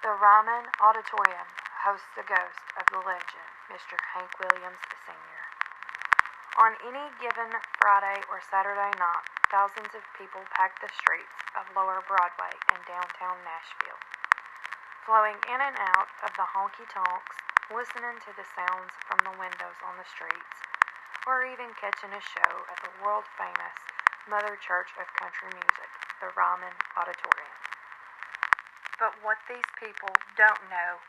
The Ryman Auditorium hosts the ghost of the legend, Mr. Hank Williams Sr. On any given Friday or Saturday night, thousands of people pack the streets of Lower Broadway in downtown Nashville, flowing in and out of the honky-tonks, listening to the sounds from the windows on the streets, or even catching a show at the world-famous Mother Church of Country Music, the Ryman Auditorium. But what these people don't know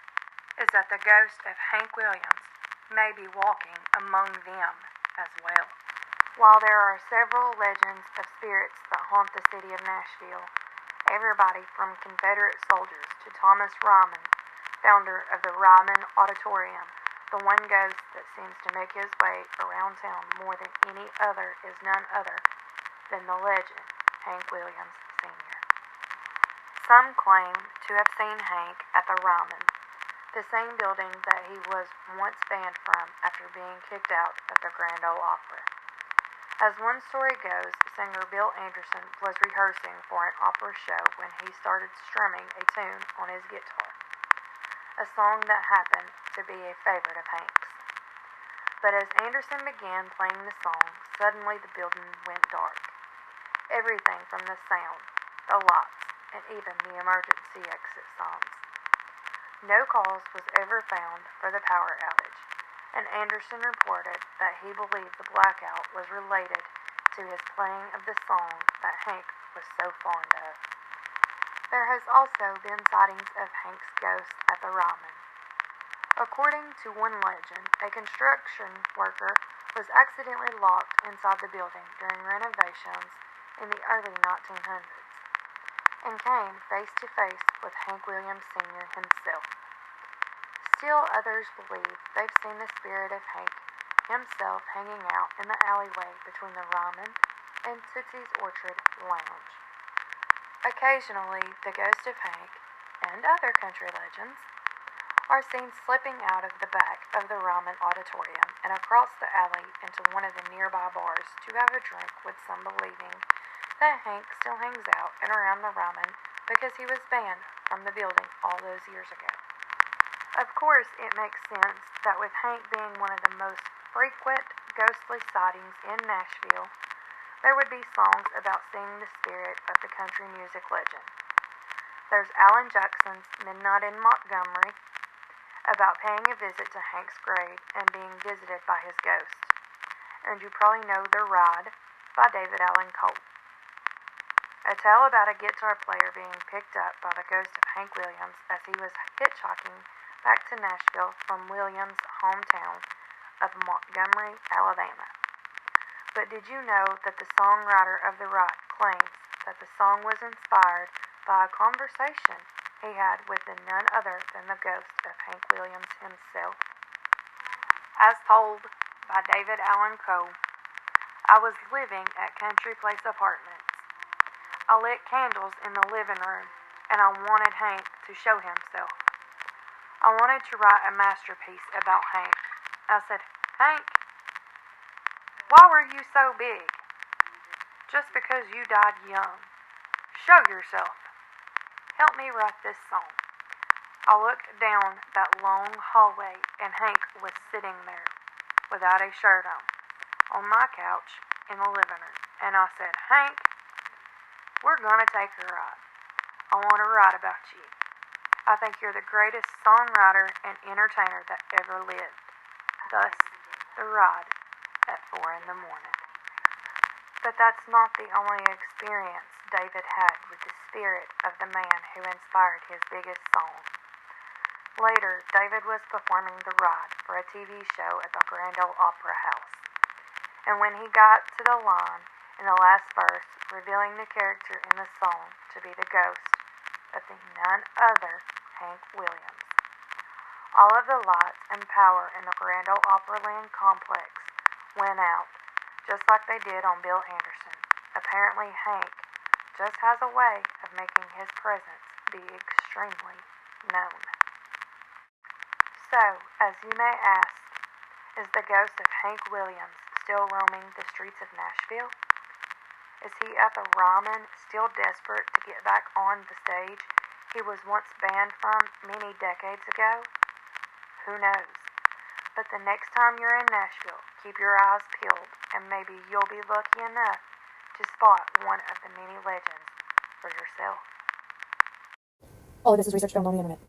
is that the ghost of Hank Williams may be walking among them as well. While there are several legends of spirits that haunt the city of Nashville, everybody from Confederate soldiers to Thomas Ryman, founder of the Ryman Auditorium, the one ghost that seems to make his way around town more than any other is none other than the legend Hank Williams Sr. Some claim to have seen Hank at the Ryman, the same building that he was once banned from after being kicked out of the Grand Ole Opry. As one story goes, singer Bill Anderson was rehearsing for an opera show when he started strumming a tune on his guitar, a song that happened to be a favorite of Hank's. But as Anderson began playing the song, suddenly the building went dark. Everything from the sound, the lights, and even the emergency exit signs. No cause was ever found for the power outage, and Anderson reported that he believed the blackout was related to his playing of the song that Hank was so fond of. There has also been sightings of Hank's ghost at the Ryman. According to one legend, a construction worker was accidentally locked inside the building during renovations in the early 1900s. And came face to face with Hank Williams Sr. himself. Still others believe they've seen the spirit of Hank himself hanging out in the alleyway between the Ryman and Tootsie's Orchard Lounge. Occasionally, the ghost of Hank, and other country legends, are seen slipping out of the back of the Ryman Auditorium and across the alley into one of the nearby bars to have a drink, with some believing that Hank still hangs out and around the Ryman because he was banned from the building all those years ago. Of course, it makes sense that with Hank being one of the most frequent ghostly sightings in Nashville, there would be songs about seeing the spirit of the country music legend. There's Alan Jackson's Midnight in Montgomery, about paying a visit to Hank's grave and being visited by his ghost. And you probably know The Ride by David Allan Coe. A tale about a guitar player being picked up by the ghost of Hank Williams as he was hitchhiking back to Nashville from Williams' hometown of Montgomery, Alabama. But did you know that the songwriter of The Ride claims that the song was inspired by a conversation he had with none other than the ghost of Hank Williams himself? As told by David Allan Coe, I was living at Country Place Apartments. I lit candles in the living room, and I wanted Hank to show himself. I wanted to write a masterpiece about Hank. I said, "Hank, why were you so big? Just because you died young. Show yourself. Help me write this song." I looked down that long hallway, and Hank was sitting there, without a shirt on my couch in the living room. And I said, "Hank, we're gonna take a ride. I want to write about you. I think you're the greatest songwriter and entertainer that ever lived." Thus, The Ride at 4 in the morning. But that's not the only experience David had with the spirit of the man who inspired his biggest song. Later, David was performing The Ride for a TV show at the Grand Ole Opera House. And when he got to the line in the last verse, revealing the character in the song to be the ghost of the none other Hank Williams, all of the lights and power in the Grand Ole Opryland complex went out, just like they did on Bill Anderson. Apparently, Hank just has a way of making his presence be extremely known. So, as you may ask, is the ghost of Hank Williams still roaming the streets of Nashville? Is he at the Ryman, still desperate to get back on the stage he was once banned from many decades ago? Who knows? But the next time you're in Nashville, keep your eyes peeled, and maybe you'll be lucky enough to spot one of the many legends for yourself. All of this is research filmed on the internet.